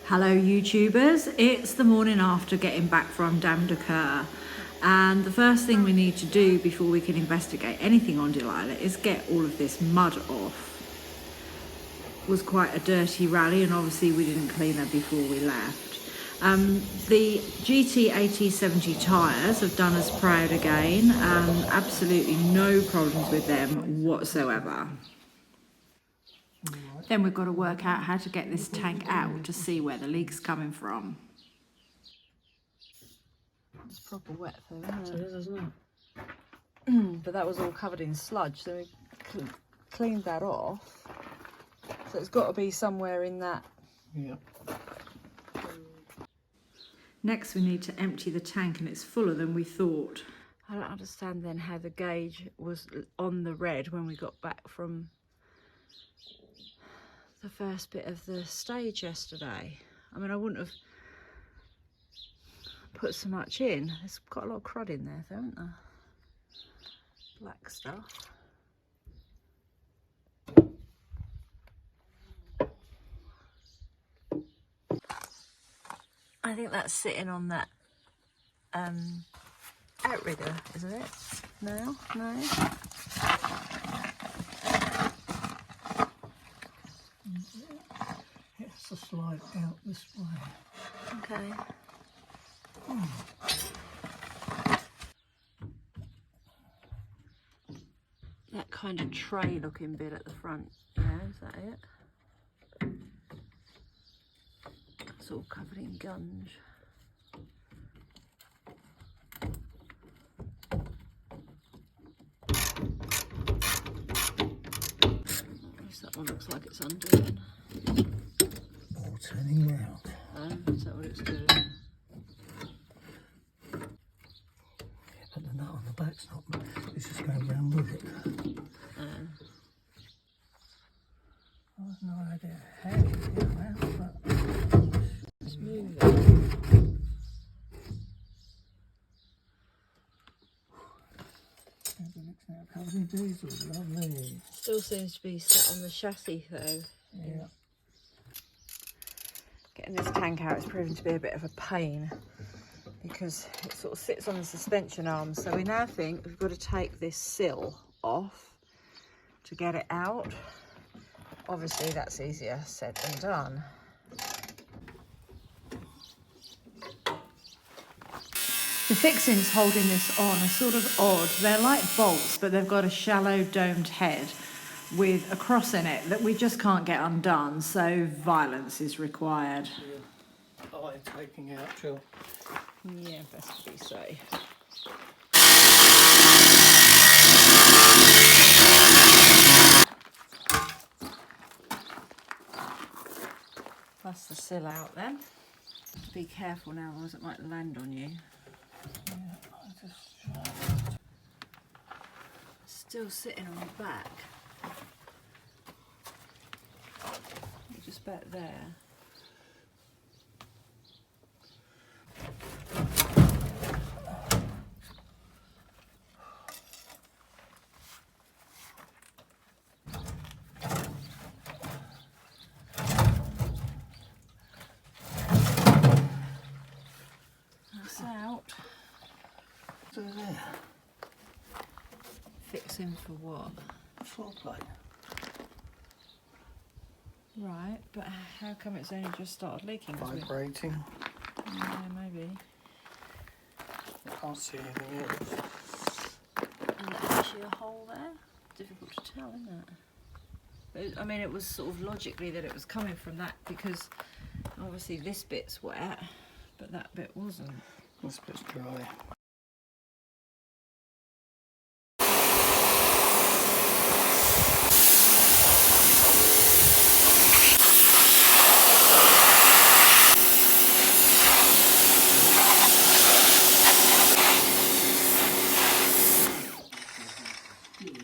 Hello YouTubers, it's the morning after getting back from Dames de Coeur, and the first thing we need to do before we can investigate anything on Delilah is get all of this mud off. It was quite a dirty rally and obviously we didn't clean her before we left. The GT AT70 tyres have done us proud again, absolutely no problems with them whatsoever. Then we've got to work out how to get this tank out to see where the leak's coming from. It's proper wet though, isn't it? It is, isn't it? But that was all covered in sludge, so we cleaned that off. So it's got to be somewhere in that. Yeah. Next we need to empty the tank, and it's fuller than we thought. I don't understand then how the gauge was on the red when we got back from the first bit of the stage yesterday. I mean, I wouldn't have put so much in. There's got a lot of crud in there though, isn't there? Black stuff. I think that's sitting on that outrigger, isn't it? No? No? It has to slide out this way. Okay. That kind of tray looking bit at the front, yeah, is that it? It's all covered in gunge. That one looks like it's undoing. All turning round. Oh, is that what it's doing? Yeah, but the nut on the back's not. It's just going round with it. I have no idea how to get it out, but It's moving. The next now covered in diesel. Lovely. Still seems to be sat on the chassis though. Yeah. Getting this tank out is proving to be a bit of a pain because it sort of sits on the suspension arm. So we now think we've got to take this sill off to get it out. Obviously that's easier said than done. The fixings holding this on are sort of odd. They're like bolts, but they've got a shallow domed head with a cross in it that we just can't get undone, so violence is required. Yeah. Eye taking out, Jill. Yeah, best be safe. That's the sill out then. Be careful now, otherwise it might land on you. Yeah, I just. Still sitting on the back. Just back there. That's out. What's in there? Fixing for what? Floor plate. Right, but how come it's only just started leaking? Vibrating. Yeah, maybe. I can't see anything else. Is there actually a hole there? Difficult to tell, isn't it? But I mean, it was sort of logically that it was coming from that because obviously this bit's wet, but that bit wasn't. This bit's dry.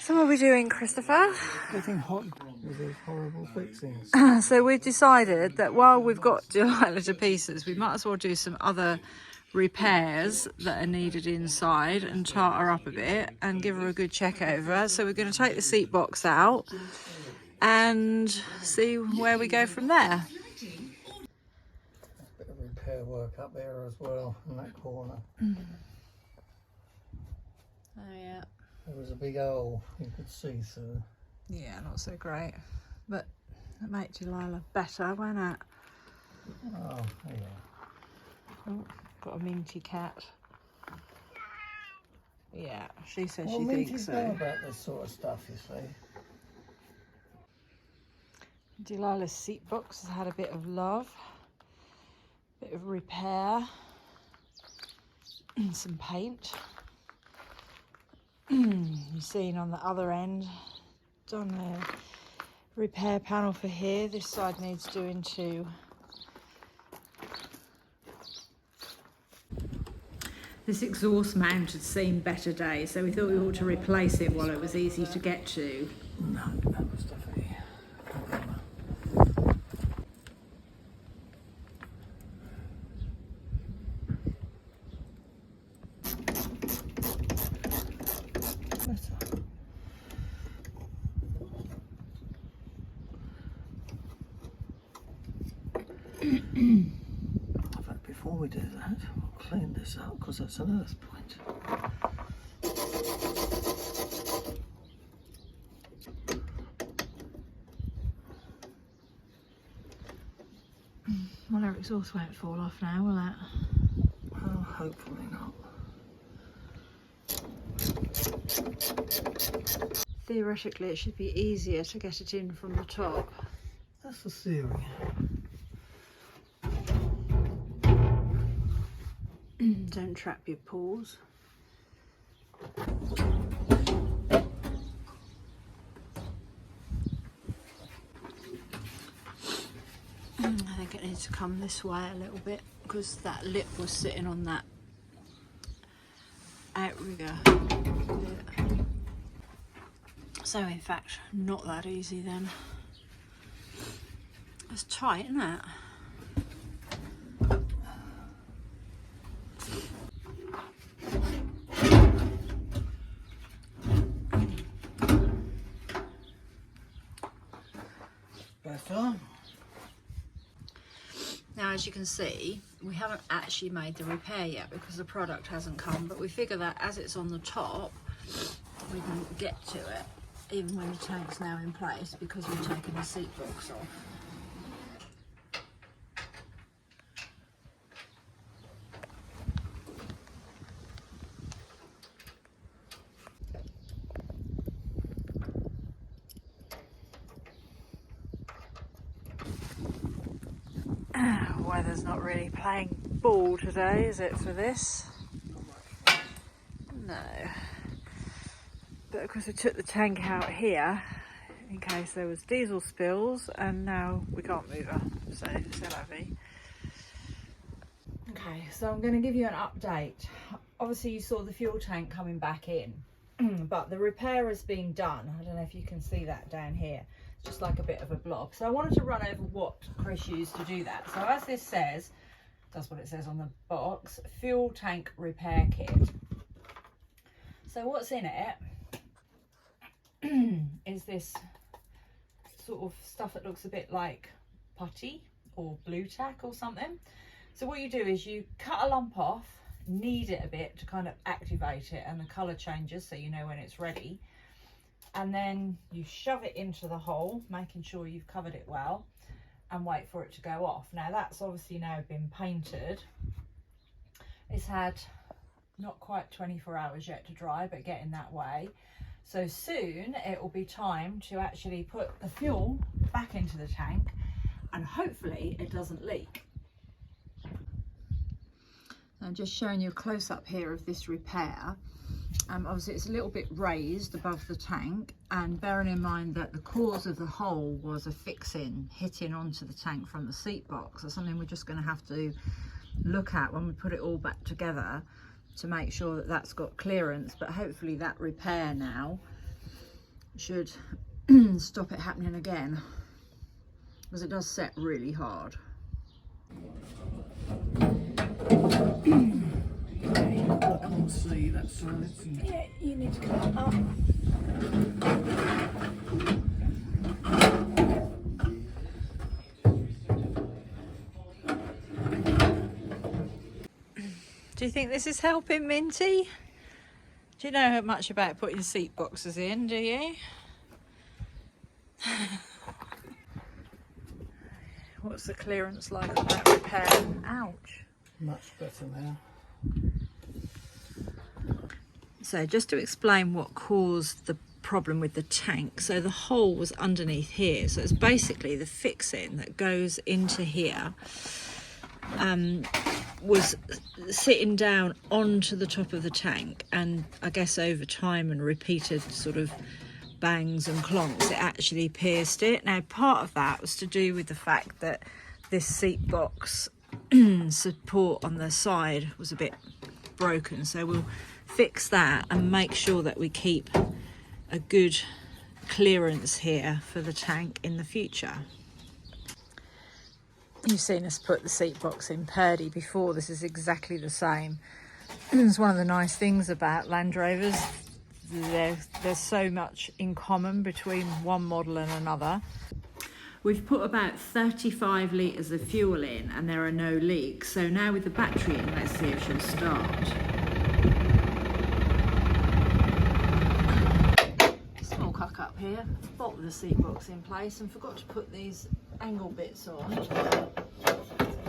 So what are we doing, Christopher? Getting hot with these horrible fixings. So we've decided that while we've got Delilah to pieces, we might as well do some other repairs that are needed inside and tart her up a bit and give her a good check over. So we're going to take the seat box out and see where we go from there. repair work up there as well in that corner. Oh yeah. There was a big hole you could see through. Yeah, not so great. But it made Delilah better, won't it? Oh, yeah. Oh, got a Minty cat. Yeah, she says Well, she thinks Minty's so. know about this sort of stuff, you see. Delilah's seat box has had a bit of love, bit of repair, and some paint. You've seen on the other end, done a repair panel for here. This side needs doing too. This exhaust mount had seen better days, so we thought we ought to replace it while it was easy to get to. No, that was definitely in fact, before we do that, we'll clean this up because that's an earth point. Well, our exhaust won't fall off now, will it? Well, hopefully not. Theoretically, it should be easier to get it in from the top. That's the theory. Don't trap your paws. I think it needs to come this way a little bit because that lip was sitting on that outrigger bit. So in fact, not that easy then. It's tight, isn't it? Better. Now, as you can see, we haven't actually made the repair yet because the product hasn't come, but we figure that as it's on the top, we can get to it, even when the tank's now in place, because we've taken the seat box off. Weather's not really playing ball today, is it, for this? No. But of course we took the tank out here in case there was diesel spills, and now we can't move her, so c'est la vie. Okay, so I'm going to give you an update. Obviously you saw the fuel tank coming back in, but the repair has been done. I don't know if you can see that down here. Just like a bit of a blob. So I wanted to run over what Chris used to do that. So as this says, that's what it says on the box, fuel tank repair kit. So what's in it is this sort of stuff that looks a bit like putty or blue tack or something. So what you do is you cut a lump off, knead it a bit to kind of activate it, and the colour changes so you know when it's ready. And then you shove it into the hole, making sure you've covered it well, and wait for it to go off. Now that's obviously now been painted. It's had not quite 24 hours yet to dry, but getting that way. So soon it will be time to actually put the fuel back into the tank, and hopefully it doesn't leak. I'm just showing you a close-up here of this repair. Obviously it's a little bit raised above the tank, and bearing in mind that the cause of the hole was a fixing hitting onto the tank from the seat box. That's something we're just going to have to look at when we put it all back together to make sure that that's got clearance. But hopefully that repair now should stop it happening again, because it does set really hard. I can't see that side. Yeah, you need to come up. Do you think this is helping, Minty? Do you know much about putting seat boxes in, do you? What's the clearance like on that repair? Ouch. Much better now. So just to explain what caused the problem with the tank. So the hole was underneath here. So it's basically the fixing that goes into here was sitting down onto the top of the tank, and I guess over time and repeated sort of bangs and clonks, it actually pierced it. Now part of that was to do with the fact that this seat box support on the side was a bit broken, so we'll fix that and make sure that we keep a good clearance here for the tank in the future. You've seen us put the seat box in Purdy before. This is exactly the same. It's one of the nice things about Land Rovers. There's so much in common between one model and another. We've put about 35 litres of fuel in and there are no leaks. So now with the battery in, let's see if she'll start. Small cock up here. Bolted the seat box in place and forgot to put these angle bits on,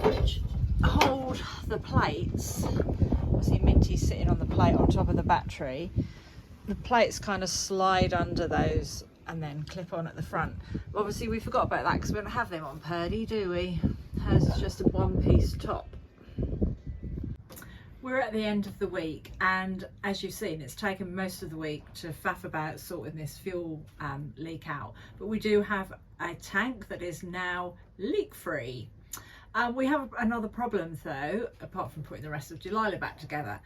which hold the plates. See, Minty's sitting on the plate on top of the battery. The plates kind of slide under those and then clip on at the front. Obviously we forgot about that because we don't have them on Purdy, do we? Hers is just a one-piece top. We're at the end of the week, and as you've seen, it's taken most of the week to faff about sorting this fuel leak out, but we do have a tank that is now leak-free. We have another problem though, apart from putting the rest of Delilah back together,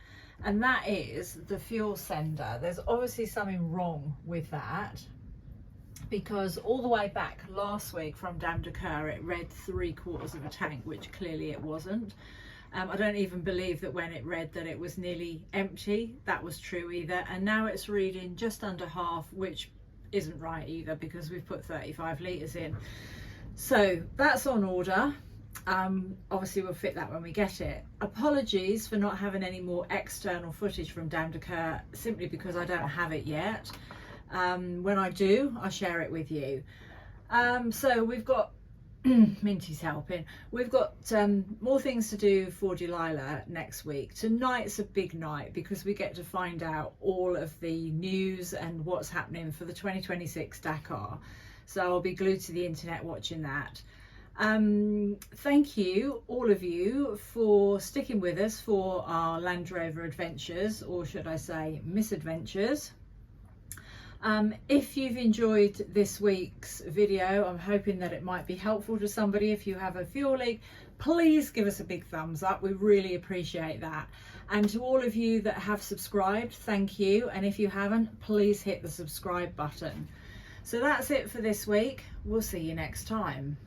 and that is the fuel sender. There's obviously something wrong with that, because all the way back last week from Dames de Coeur it read 3/4 of a tank, which clearly it wasn't. I don't even believe that when it read that it was nearly empty, that was true either. And now it's reading just under half, which isn't right either because we've put 35 litres in. So that's on order. Obviously we'll fit that when we get it. Apologies for not having any more external footage from Dames de Coeur, simply because I don't have it yet. When I do, I'll share it with you. So we've got Minty's helping. We've got more things to do for Delilah next week. Tonight's a big night because we get to find out all of the news and what's happening for the 2026 Dakar. So I'll be glued to the internet watching that. Thank you, all of you, for sticking with us for our Land Rover adventures, or should I say misadventures. If you've enjoyed this week's video, I'm hoping that it might be helpful to somebody. If you have a fuel leak, please give us a big thumbs up. We really appreciate that. And to all of you that have subscribed, thank you. And if you haven't, please hit the subscribe button. So that's it for this week. We'll see you next time.